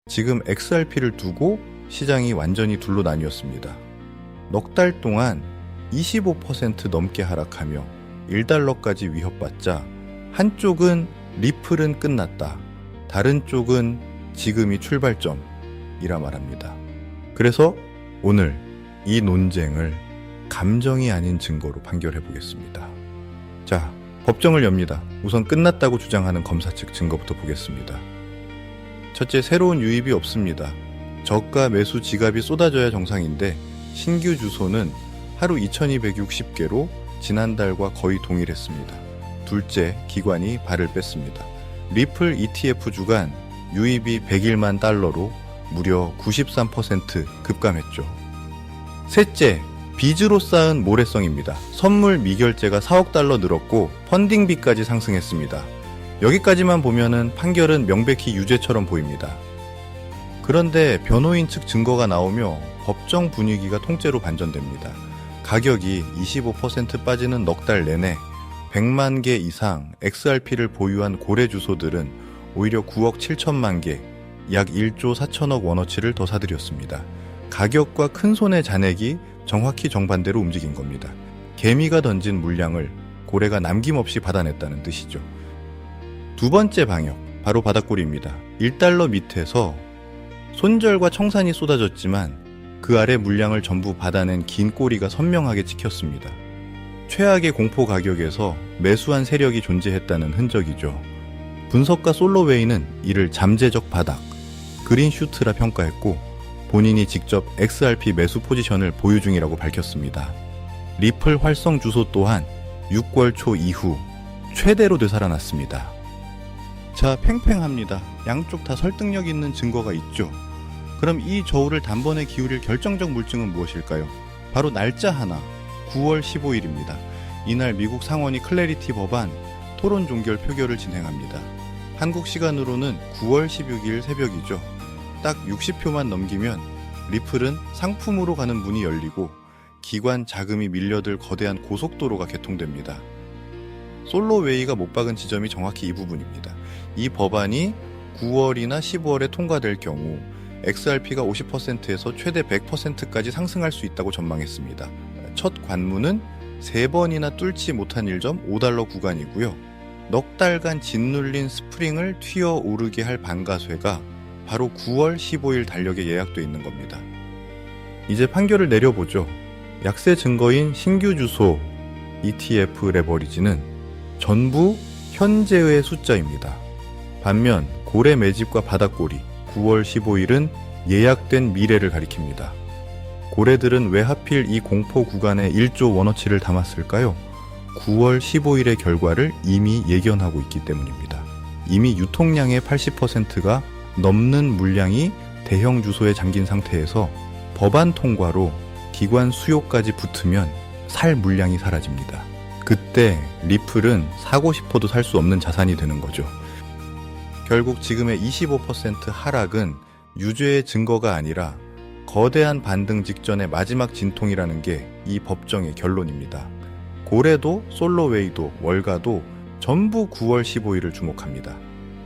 지금 XRP를 두고 시장이 완전히 둘로 나뉘었습니다. 넉 달 동안 25% 넘게 하락하며 1달러까지 위협받자 한쪽은 리플은 끝났다, 다른 쪽은 지금이 출발점이라 말합니다. 그래서 오늘 이 논쟁을 감정이 아닌 증거로 판결해 보겠습니다. 자, 법정을 엽니다. 우선 끝났다고 주장하는 검사 측 증거부터 보겠습니다. 첫째, 새로운 유입이 없습니다. 저가 매수 지갑이 쏟아져야 정상인데 신규 주소는 하루 2260개로 지난달과 거의 동일했습니다. 둘째, 기관이 발을 뺐습니다. 리플 ETF 주간 유입이 101만 달러로 무려 93% 급감했죠. 셋째, 빚으로 쌓은 모래성입니다. 선물 미결제가 4억 달러 늘었고 펀딩비까지 상승했습니다. 여기까지만 보면은 판결은 명백히 유죄처럼 보입니다. 그런데 변호인 측 증거가 나오며 법정 분위기가 통째로 반전됩니다. 가격이 25% 빠지는 넉 달 내내 100만 개 이상 XRP를 보유한 고래 주소들은 오히려 9억 7천만 개, 약 1조 4천억 원어치를 더 사들였습니다. 가격과 큰손의 잔액이 정확히 정반대로 움직인 겁니다. 개미가 던진 물량을 고래가 남김없이 받아냈다는 뜻이죠. 두 번째 방역, 바로 바닥골입니다. 1달러 밑에서 손절과 청산이 쏟아졌지만 그 아래 물량을 전부 받아낸 긴 꼬리가 선명하게 찍혔습니다. 최악의 공포 가격에서 매수한 세력이 존재했다는 흔적이죠. 분석가 솔로웨이는 이를 잠재적 바닥, 그린슈트라 평가했고 본인이 직접 XRP 매수 포지션을 보유 중이라고 밝혔습니다. 리플 활성 주소 또한 6월 초 이후 최대로 되살아났습니다. 자, 팽팽합니다. 양쪽 다 설득력 있는 증거가 있죠. 그럼 이 저울을 단번에 기울일 결정적 물증은 무엇일까요? 바로 날짜 하나, 9월 15일입니다. 이날 미국 상원이 클래리티 법안 토론 종결 표결을 진행합니다. 한국 시간으로는 9월 16일 새벽이죠. 딱 60표만 넘기면 리플은 상품으로 가는 문이 열리고 기관 자금이 밀려들 거대한 고속도로가 개통됩니다. 솔로웨이가 못 박은 지점이 정확히 이 부분입니다. 이 법안이 9월이나 15월에 통과될 경우 XRP가 50%에서 최대 100%까지 상승할 수 있다고 전망했습니다. 첫 관문은 3번이나 뚫지 못한 1.5달러 구간이고요. 넉 달간 짓눌린 스프링을 튀어 오르게 할 반가쇠가 바로 9월 15일 달력에 예약돼 있는 겁니다. 이제 판결을 내려보죠. 약세 증거인 신규 주소 ETF 레버리지는 전부 현재의 숫자입니다. 반면 고래 매집과 바닥골이 9월 15일은 예약된 미래를 가리킵니다. 고래들은 왜 하필 이 공포 구간에 1조 원어치를 담았을까요? 9월 15일의 결과를 이미 예견하고 있기 때문입니다. 이미 유통량의 80%가 넘는 물량이 대형 주소에 잠긴 상태에서 법안 통과로 기관 수요까지 붙으면 살 물량이 사라집니다. 그때 리플은 사고 싶어도 살 수 없는 자산이 되는 거죠. 결국 지금의 25% 하락은 유죄의 증거가 아니라 거대한 반등 직전의 마지막 진통이라는 게 이 법정의 결론입니다. 고래도 솔로웨이도 월가도 전부 9월 15일을 주목합니다.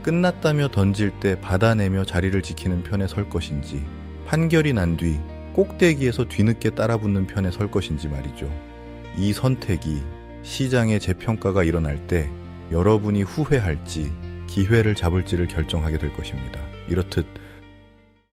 끝났다며 던질 때 받아내며 자리를 지키는 편에 설 것인지, 판결이 난 뒤 꼭대기에서 뒤늦게 따라붙는 편에 설 것인지 말이죠. 이 선택이 시장의 재평가가 일어날 때 여러분이 후회할지 기회를 잡을지를 결정하게 될 것입니다. 이렇듯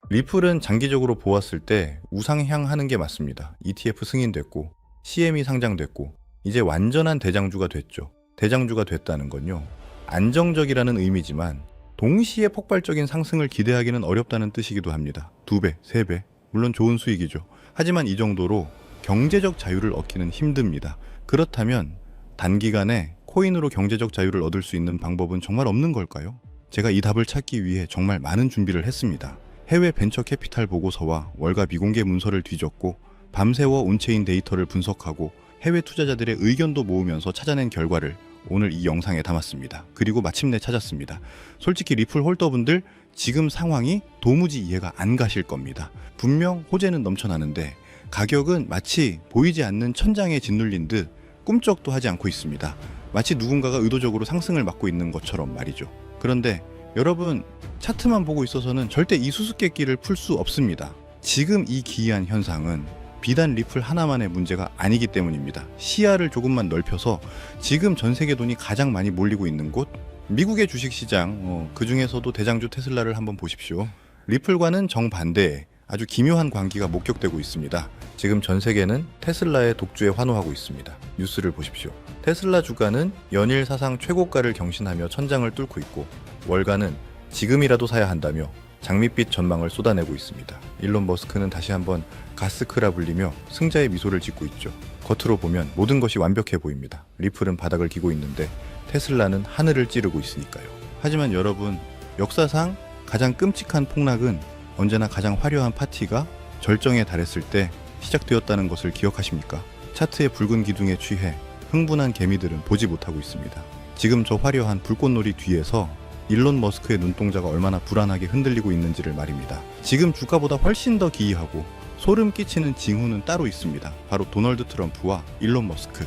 리플은 장기적으로 보았을 때 우상향하는 게 맞습니다. ETF 승인됐고 CME 상장됐고 이제 완전한 대장주가 됐죠. 대장주가 됐다는 건요, 안정적이라는 의미지만 동시에 폭발적인 상승을 기대하기는 어렵다는 뜻이기도 합니다. 2배, 3배, 물론 좋은 수익이죠. 하지만 이 정도로 경제적 자유를 얻기는 힘듭니다. 그렇다면 단기간에 코인으로 경제적 자유를 얻을 수 있는 방법은 정말 없는 걸까요? 제가 이 답을 찾기 위해 정말 많은 준비를 했습니다. 해외 벤처 캐피탈 보고서와 월가 미공개 문서를 뒤졌고 밤새워 온체인 데이터를 분석하고 해외 투자자들의 의견도 모으면서 찾아낸 결과를 오늘 이 영상에 담았습니다. 그리고 마침내 찾았습니다. 솔직히 리플 홀더분들 지금 상황이 도무지 이해가 안 가실 겁니다. 분명 호재는 넘쳐나는데 가격은 마치 보이지 않는 천장에 짓눌린 듯 꿈쩍도 하지 않고 있습니다. 마치 누군가가 의도적으로 상승을 막고 있는 것처럼 말이죠. 그런데 여러분, 차트만 보고 있어서는 절대 이 수수께끼를 풀 수 없습니다. 지금 이 기이한 현상은 비단 리플 하나만의 문제가 아니기 때문입니다. 시야를 조금만 넓혀서 지금 전 세계 돈이 가장 많이 몰리고 있는 곳, 미국의 주식시장, 그 중에서도 대장주 테슬라를 한번 보십시오. 리플과는 정반대의 아주 기묘한 광기가 목격되고 있습니다. 지금 전 세계는 테슬라의 독주에 환호하고 있습니다. 뉴스를 보십시오. 테슬라 주가는 연일 사상 최고가를 경신하며 천장을 뚫고 있고, 월가는 지금이라도 사야 한다며 장밋빛 전망을 쏟아내고 있습니다. 일론 머스크는 다시 한번 가스크라 불리며 승자의 미소를 짓고 있죠. 겉으로 보면 모든 것이 완벽해 보입니다. 리플은 바닥을 기고 있는데 테슬라는 하늘을 찌르고 있으니까요. 하지만 여러분, 역사상 가장 끔찍한 폭락은 언제나 가장 화려한 파티가 절정에 달했을 때 시작되었다는 것을 기억하십니까? 차트의 붉은 기둥에 취해 흥분한 개미들은 보지 못하고 있습니다. 지금 저 화려한 불꽃놀이 뒤에서 일론 머스크의 눈동자가 얼마나 불안하게 흔들리고 있는지를 말입니다. 지금 주가보다 훨씬 더 기이하고 소름 끼치는 징후는 따로 있습니다. 바로 도널드 트럼프와 일론 머스크.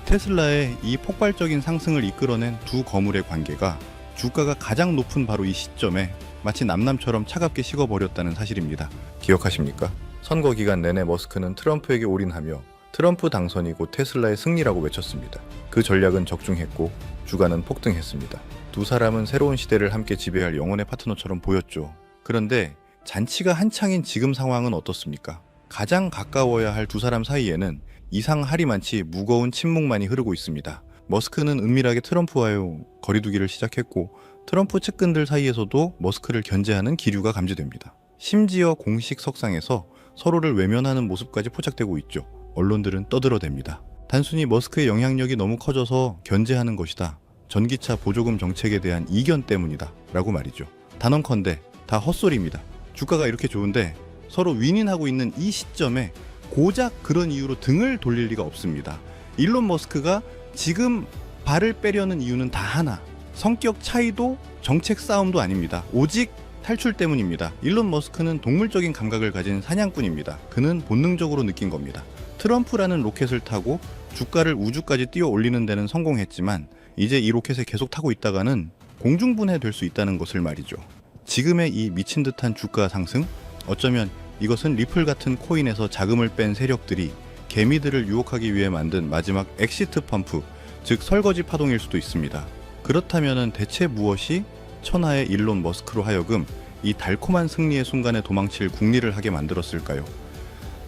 테슬라의 이 폭발적인 상승을 이끌어낸 두 거물의 관계가 주가가 가장 높은 바로 이 시점에 마치 남남처럼 차갑게 식어버렸다는 사실입니다. 기억하십니까? 선거 기간 내내 머스크는 트럼프에게 올인하며 트럼프 당선이 곧 테슬라의 승리라고 외쳤습니다. 그 전략은 적중했고 주가는 폭등했습니다. 두 사람은 새로운 시대를 함께 지배할 영혼의 파트너처럼 보였죠. 그런데 잔치가 한창인 지금 상황은 어떻습니까? 가장 가까워야 할 두 사람 사이에는 이상하리 많지 무거운 침묵만이 흐르고 있습니다. 머스크는 은밀하게 트럼프와의 거리두기를 시작했고, 트럼프 측근들 사이에서도 머스크를 견제하는 기류가 감지됩니다. 심지어 공식 석상에서 서로를 외면하는 모습까지 포착되고 있죠. 언론들은 떠들어댑니다. 단순히 머스크의 영향력이 너무 커져서 견제하는 것이다. 전기차 보조금 정책에 대한 이견 때문이다. 라고 말이죠. 단언컨대 다 헛소리입니다. 주가가 이렇게 좋은데 서로 윈윈하고 있는 이 시점에 고작 그런 이유로 등을 돌릴 리가 없습니다. 일론 머스크가 지금 발을 빼려는 이유는 다 하나. 성격 차이도 정책 싸움도 아닙니다. 오직 탈출 때문입니다. 일론 머스크는 동물적인 감각을 가진 사냥꾼입니다. 그는 본능적으로 느낀 겁니다. 트럼프라는 로켓을 타고 주가를 우주까지 띄워 올리는 데는 성공했지만 이제 이 로켓에 계속 타고 있다가는 공중분해될 수 있다는 것을 말이죠. 지금의 이 미친 듯한 주가 상승? 어쩌면 이것은 리플 같은 코인에서 자금을 뺀 세력들이 개미들을 유혹하기 위해 만든 마지막 엑시트 펌프, 즉 설거지 파동일 수도 있습니다. 그렇다면 대체 무엇이 천하의 일론 머스크로 하여금 이 달콤한 승리의 순간에 도망칠 궁리를 하게 만들었을까요?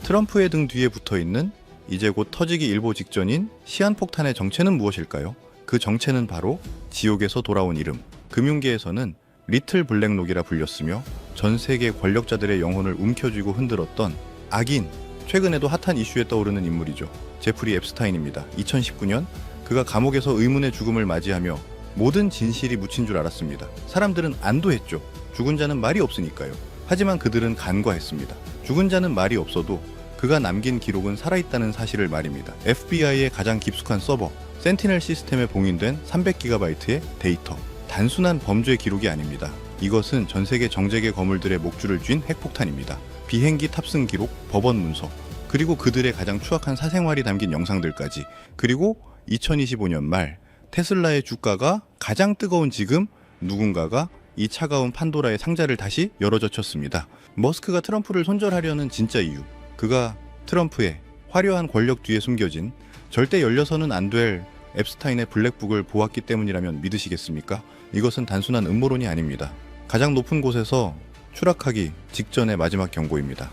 트럼프의 등 뒤에 붙어있는 이제 곧 터지기 일보 직전인 시한폭탄의 정체는 무엇일까요? 그 정체는 바로 지옥에서 돌아온 이름, 금융계에서는 리틀 블랙록이라 불렸으며 전 세계 권력자들의 영혼을 움켜쥐고 흔들었던 악인, 최근에도 핫한 이슈에 떠오르는 인물이죠. 제프리 앱스타인입니다. 2019년 그가 감옥에서 의문의 죽음을 맞이하며 모든 진실이 묻힌 줄 알았습니다. 사람들은 안도했죠. 죽은 자는 말이 없으니까요. 하지만 그들은 간과했습니다. 죽은 자는 말이 없어도 그가 남긴 기록은 살아있다는 사실을 말입니다. FBI의 가장 깊숙한 서버, 센티넬 시스템에 봉인된 300GB의 데이터. 단순한 범죄 기록이 아닙니다. 이것은 전 세계 정재계 거물들의 목줄을 쥔 핵폭탄입니다. 비행기 탑승 기록, 법원 문서, 그리고 그들의 가장 추악한 사생활이 담긴 영상들까지. 그리고 2025년 말 테슬라의 주가가 가장 뜨거운 지금 누군가가 이 차가운 판도라의 상자를 다시 열어젖혔습니다. 머스크가 트럼프를 손절하려는 진짜 이유, 그가 트럼프의 화려한 권력 뒤에 숨겨진 절대 열려서는 안 될 앱스타인의 블랙북을 보았기 때문이라면 믿으시겠습니까? 이것은 단순한 음모론이 아닙니다. 가장 높은 곳에서 추락하기 직전의 마지막 경고입니다.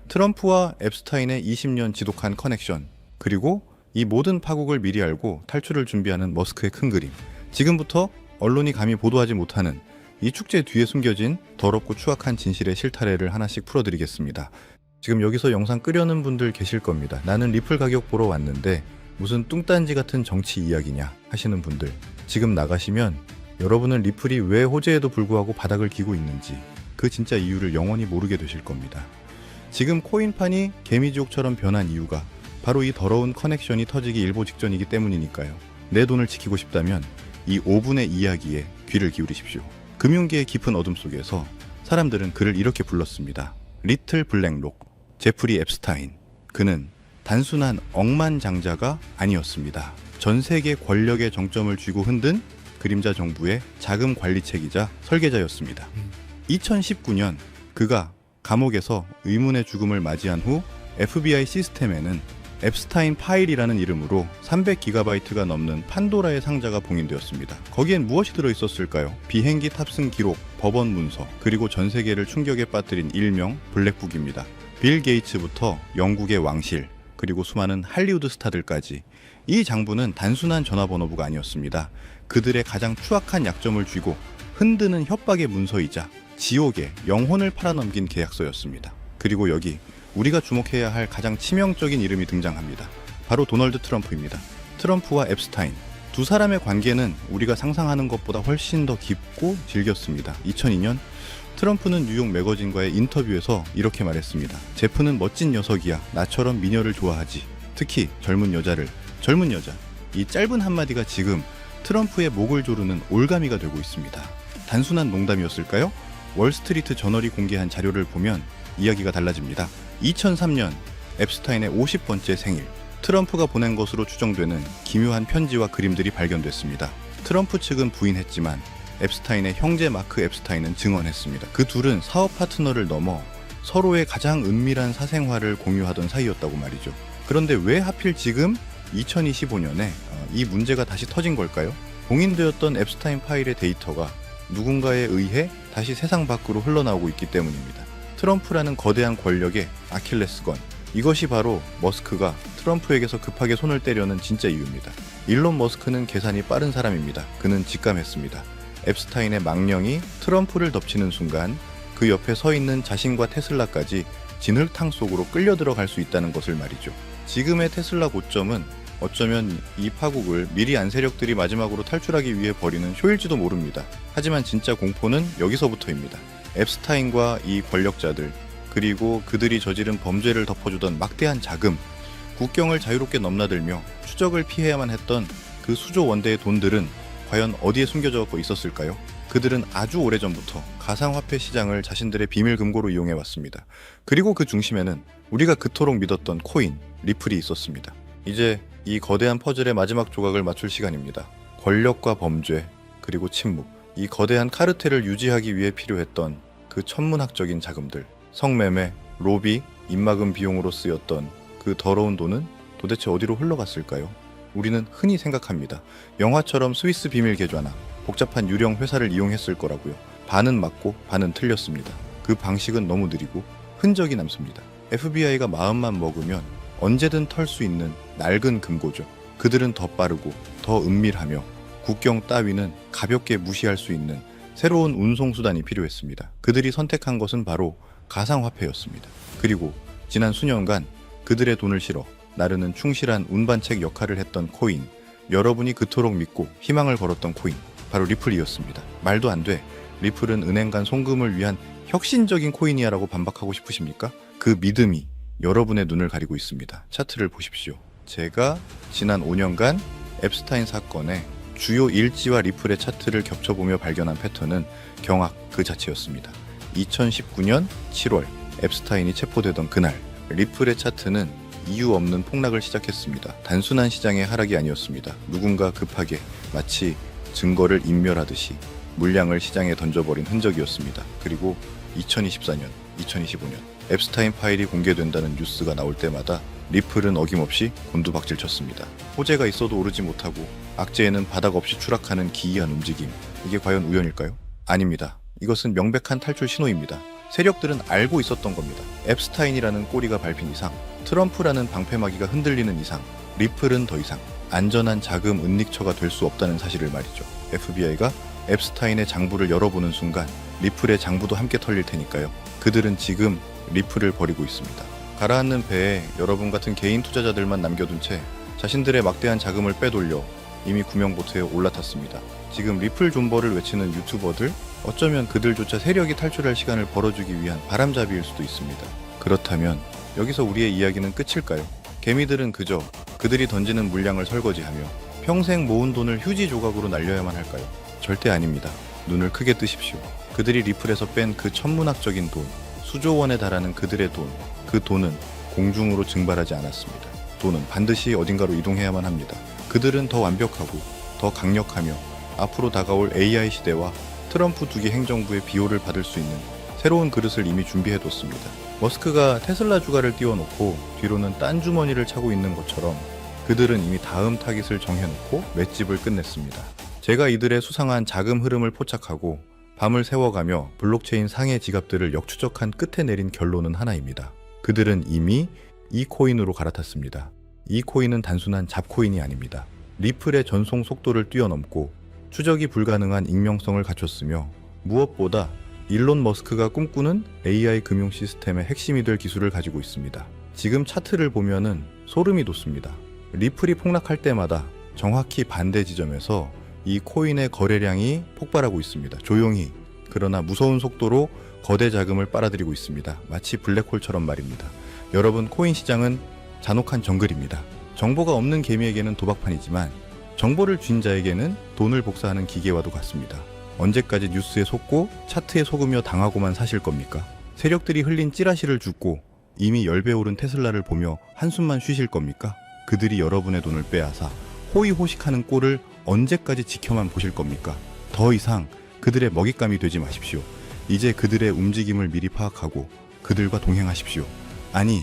트럼프와 앱스타인의 20년 지독한 커넥션, 그리고 이 모든 파국을 미리 알고 탈출을 준비하는 머스크의 큰 그림. 지금부터 언론이 감히 보도하지 못하는 이 축제 뒤에 숨겨진 더럽고 추악한 진실의 실타래를 하나씩 풀어드리겠습니다. 지금 여기서 영상 끄려는 분들 계실 겁니다. 나는 리플 가격 보러 왔는데 무슨 뚱딴지 같은 정치 이야기냐 하시는 분들, 지금 나가시면 여러분은 리플이 왜 호재에도 불구하고 바닥을 기고 있는지 그 진짜 이유를 영원히 모르게 되실 겁니다. 지금 코인판이 개미지옥처럼 변한 이유가 바로 이 더러운 커넥션이 터지기 일보 직전이기 때문이니까요. 내 돈을 지키고 싶다면 이 5분의 이야기에 귀를 기울이십시오. 금융계의 깊은 어둠 속에서 사람들은 그를 이렇게 불렀습니다. 리틀 블랙록, 제프리 앱스타인. 그는 단순한 억만장자가 아니었습니다. 전 세계 권력의 정점을 쥐고 흔든 그림자 정부의 자금 관리책이자 설계자였습니다. 2019년 그가 감옥에서 의문의 죽음을 맞이한 후 FBI 시스템에는 앱스타인 파일이라는 이름으로 300GB가 넘는 판도라의 상자가 봉인되었습니다. 거기엔 무엇이 들어있었을까요? 비행기 탑승 기록, 법원 문서, 그리고 전 세계를 충격에 빠뜨린 일명 블랙북입니다. 빌 게이츠부터 영국의 왕실, 그리고 수많은 할리우드 스타들까지 이 장부는 단순한 전화번호부가 아니었습니다. 그들의 가장 추악한 약점을 쥐고 흔드는 협박의 문서이자 지옥의 영혼을 팔아넘긴 계약서였습니다. 그리고 여기 우리가 주목해야 할 가장 치명적인 이름이 등장합니다. 바로 도널드 트럼프입니다. 트럼프와 앱스타인, 두 사람의 관계는 우리가 상상하는 것보다 훨씬 더 깊고 질겼습니다. 2002년 트럼프는 뉴욕 매거진과의 인터뷰에서 이렇게 말했습니다. 제프는 멋진 녀석이야. 나처럼 미녀를 좋아하지. 특히 젊은 여자를. 젊은 여자. 이 짧은 한마디가 지금 트럼프의 목을 조르는 올가미가 되고 있습니다. 단순한 농담이었을까요? 월스트리트 저널이 공개한 자료를 보면 이야기가 달라집니다. 2003년 앱스타인의 50번째 생일, 트럼프가 보낸 것으로 추정되는 기묘한 편지와 그림들이 발견됐습니다. 트럼프 측은 부인했지만 앱스타인의 형제 마크 앱스타인은 증언했습니다. 그 둘은 사업 파트너를 넘어 서로의 가장 은밀한 사생활을 공유하던 사이였다고 말이죠. 그런데 왜 하필 지금 2025년에 이 문제가 다시 터진 걸까요? 봉인되었던 앱스타인 파일의 데이터가 누군가에 의해 다시 세상 밖으로 흘러나오고 있기 때문입니다. 트럼프라는 거대한 권력의 아킬레스건, 이것이 바로 머스크가 트럼프에게서 급하게 손을 떼려는 진짜 이유입니다. 일론 머스크는 계산이 빠른 사람입니다. 그는 직감했습니다. 앱스타인의 망령이 트럼프를 덮치는 순간 그 옆에 서 있는 자신과 테슬라까지 진흙탕 속으로 끌려 들어갈 수 있다는 것을 말이죠. 지금의 테슬라 고점은 어쩌면 이 파국을 미리안 세력들이 마지막으로 탈출하기 위해 벌이는 쇼일지도 모릅니다. 하지만 진짜 공포는 여기서부터입니다. 앱스타인과 이 권력자들, 그리고 그들이 저지른 범죄를 덮어주던 막대한 자금, 국경을 자유롭게 넘나들며 추적을 피해야만 했던 그 수조 원대의 돈들은 과연 어디에 숨겨져 있었을까요? 그들은 아주 오래전부터 가상화폐 시장을 자신들의 비밀 금고로 이용해왔습니다. 그리고 그 중심에는 우리가 그토록 믿었던 코인, 리플이 있었습니다. 이제 이 거대한 퍼즐의 마지막 조각을 맞출 시간입니다. 권력과 범죄, 그리고 침묵, 이 거대한 카르텔을 유지하기 위해 필요했던 그 천문학적인 자금들, 성매매, 로비, 입막음 비용으로 쓰였던 그 더러운 돈은 도대체 어디로 흘러갔을까요? 우리는 흔히 생각합니다. 영화처럼 스위스 비밀 계좌나 복잡한 유령 회사를 이용했을 거라고요. 반은 맞고 반은 틀렸습니다. 그 방식은 너무 느리고 흔적이 남습니다. FBI가 마음만 먹으면 언제든 털 수 있는 낡은 금고죠. 그들은 더 빠르고 더 은밀하며 국경 따위는 가볍게 무시할 수 있는 새로운 운송수단이 필요했습니다. 그들이 선택한 것은 바로 가상화폐였습니다. 그리고 지난 수년간 그들의 돈을 실어 나르는 충실한 운반책 역할을 했던 코인, 여러분이 그토록 믿고 희망을 걸었던 코인, 바로 리플이었습니다. 말도 안 돼. 리플은 은행 간 송금을 위한 혁신적인 코인이야 라고 반박하고 싶으십니까? 그 믿음이 여러분의 눈을 가리고 있습니다. 차트를 보십시오. 제가 지난 5년간 앱스타인 사건의 주요 일지와 리플의 차트를 겹쳐보며 발견한 패턴은 경악 그 자체였습니다. 2019년 7월 앱스타인이 체포되던 그날 리플의 차트는 이유 없는 폭락을 시작했습니다. 단순한 시장의 하락이 아니었습니다. 누군가 급하게 마치 증거를 인멸하듯이 물량을 시장에 던져버린 흔적이었습니다. 그리고 2024년, 2025년 앱스타인 파일이 공개된다는 뉴스가 나올 때마다 리플은 어김없이 곤두박질 쳤습니다. 호재가 있어도 오르지 못하고 악재에는 바닥 없이 추락하는 기이한 움직임. 이게 과연 우연일까요? 아닙니다. 이것은 명백한 탈출 신호입니다. 세력들은 알고 있었던 겁니다. 앱스타인이라는 꼬리가 밟힌 이상, 트럼프라는 방패막이가 흔들리는 이상, 리플은 더 이상 안전한 자금 은닉처가 될 수 없다는 사실을 말이죠. FBI가 앱스타인의 장부를 열어보는 순간 리플의 장부도 함께 털릴 테니까요. 그들은 지금 리플을 버리고 있습니다. 가라앉는 배에 여러분 같은 개인 투자자들만 남겨둔 채 자신들의 막대한 자금을 빼돌려 이미 구명보트에 올라탔습니다. 지금 리플 존버를 외치는 유튜버들, 어쩌면 그들조차 세력이 탈출할 시간을 벌어주기 위한 바람잡이일 수도 있습니다. 그렇다면 여기서 우리의 이야기는 끝일까요? 개미들은 그저 그들이 던지는 물량을 설거지하며 평생 모은 돈을 휴지 조각으로 날려야만 할까요? 절대 아닙니다. 눈을 크게 뜨십시오. 그들이 리플에서 뺀 그 천문학적인 돈, 수조 원에 달하는 그들의 돈, 그 돈은 공중으로 증발하지 않았습니다. 돈은 반드시 어딘가로 이동해야만 합니다. 그들은 더 완벽하고 더 강력하며 앞으로 다가올 AI 시대와 트럼프 2기 행정부의 비호를 받을 수 있는 새로운 그릇을 이미 준비해뒀습니다. 머스크가 테슬라 주가를 띄워놓고 뒤로는 딴 주머니를 차고 있는 것처럼 그들은 이미 다음 타깃을 정해놓고 맷집을 끝냈습니다. 제가 이들의 수상한 자금 흐름을 포착하고 밤을 새워가며 블록체인 상해 지갑들을 역추적한 끝에 내린 결론은 하나입니다. 그들은 이미 이 코인으로 갈아탔습니다. 이 코인은 단순한 잡코인이 아닙니다. 리플의 전송 속도를 뛰어넘고 추적이 불가능한 익명성을 갖췄으며 무엇보다 일론 머스크가 꿈꾸는 AI 금융 시스템의 핵심이 될 기술을 가지고 있습니다. 지금 차트를 보면은 소름이 돋습니다. 리플이 폭락할 때마다 정확히 반대 지점에서 이 코인의 거래량이 폭발하고 있습니다. 조용히, 그러나 무서운 속도로 거대 자금을 빨아들이고 있습니다. 마치 블랙홀처럼 말입니다. 여러분, 코인 시장은 잔혹한 정글입니다. 정보가 없는 개미에게는 도박판이지만 정보를 쥔 자에게는 돈을 복사하는 기계와도 같습니다. 언제까지 뉴스에 속고 차트에 속으며 당하고만 사실 겁니까? 세력들이 흘린 찌라시를 줍고 이미 10배 오른 테슬라를 보며 한숨만 쉬실 겁니까? 그들이 여러분의 돈을 빼앗아 호의호식하는 꼴을 언제까지 지켜만 보실 겁니까? 더 이상 그들의 먹잇감이 되지 마십시오. 이제 그들의 움직임을 미리 파악하고 그들과 동행하십시오. 아니,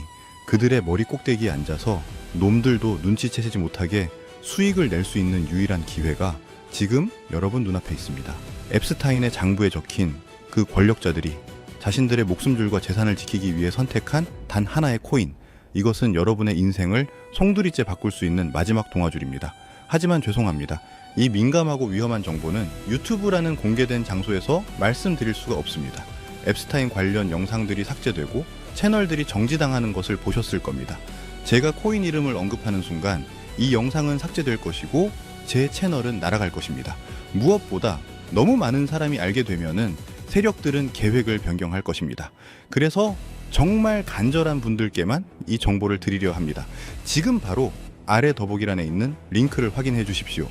그들의 머리 꼭대기에 앉아서 놈들도 눈치채지 못하게 수익을 낼 수 있는 유일한 기회가 지금 여러분 눈앞에 있습니다. 앱스타인의 장부에 적힌 그 권력자들이 자신들의 목숨줄과 재산을 지키기 위해 선택한 단 하나의 코인, 이것은 여러분의 인생을 송두리째 바꿀 수 있는 마지막 동아줄입니다. 하지만 죄송합니다. 이 민감하고 위험한 정보는 유튜브라는 공개된 장소에서 말씀드릴 수가 없습니다. 앱스타인 관련 영상들이 삭제되고 채널들이 정지당하는 것을 보셨을 겁니다. 제가 코인 이름을 언급하는 순간 이 영상은 삭제될 것이고 제 채널은 날아갈 것입니다. 무엇보다 너무 많은 사람이 알게 되면은 세력들은 계획을 변경할 것입니다. 그래서 정말 간절한 분들께만 이 정보를 드리려 합니다. 지금 바로 아래 더보기란에 있는 링크를 확인해 주십시오.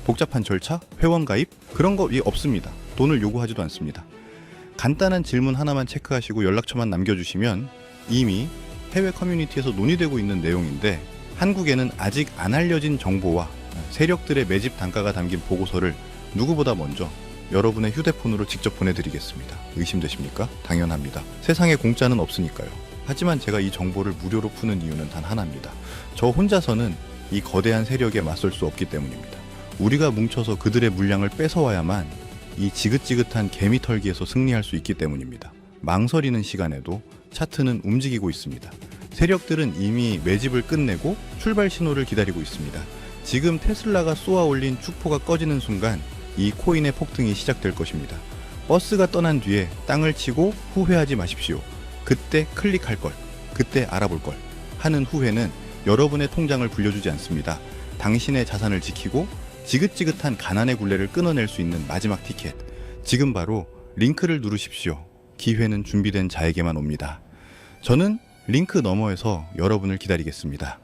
복잡한 절차, 회원 가입 그런 거 없습니다. 돈을 요구하지도 않습니다. 간단한 질문 하나만 체크하시고 연락처만 남겨주시면 이미 해외 커뮤니티에서 논의되고 있는 내용인데 한국에는 아직 안 알려진 정보와 세력들의 매집 단가가 담긴 보고서를 누구보다 먼저 여러분의 휴대폰으로 직접 보내드리겠습니다. 의심되십니까? 당연합니다. 세상에 공짜는 없으니까요. 하지만 제가 이 정보를 무료로 푸는 이유는 단 하나입니다. 저 혼자서는 이 거대한 세력에 맞설 수 없기 때문입니다. 우리가 뭉쳐서 그들의 물량을 뺏어와야만 이 지긋지긋한 개미털기에서 승리할 수 있기 때문입니다. 망설이는 시간에도 차트는 움직이고 있습니다. 세력들은 이미 매집을 끝내고 출발 신호를 기다리고 있습니다. 지금 테슬라가 쏘아 올린 축포가 꺼지는 순간 이 코인의 폭등이 시작될 것입니다. 버스가 떠난 뒤에 땅을 치고 후회하지 마십시오. 그때 클릭할 걸, 그때 알아볼 걸 하는 후회는 여러분의 통장을 불려주지 않습니다. 당신의 자산을 지키고 지긋지긋한 가난의 굴레를 끊어낼 수 있는 마지막 티켓. 지금 바로 링크를 누르십시오. 기회는 준비된 자에게만 옵니다. 저는 링크 너머에서 여러분을 기다리겠습니다.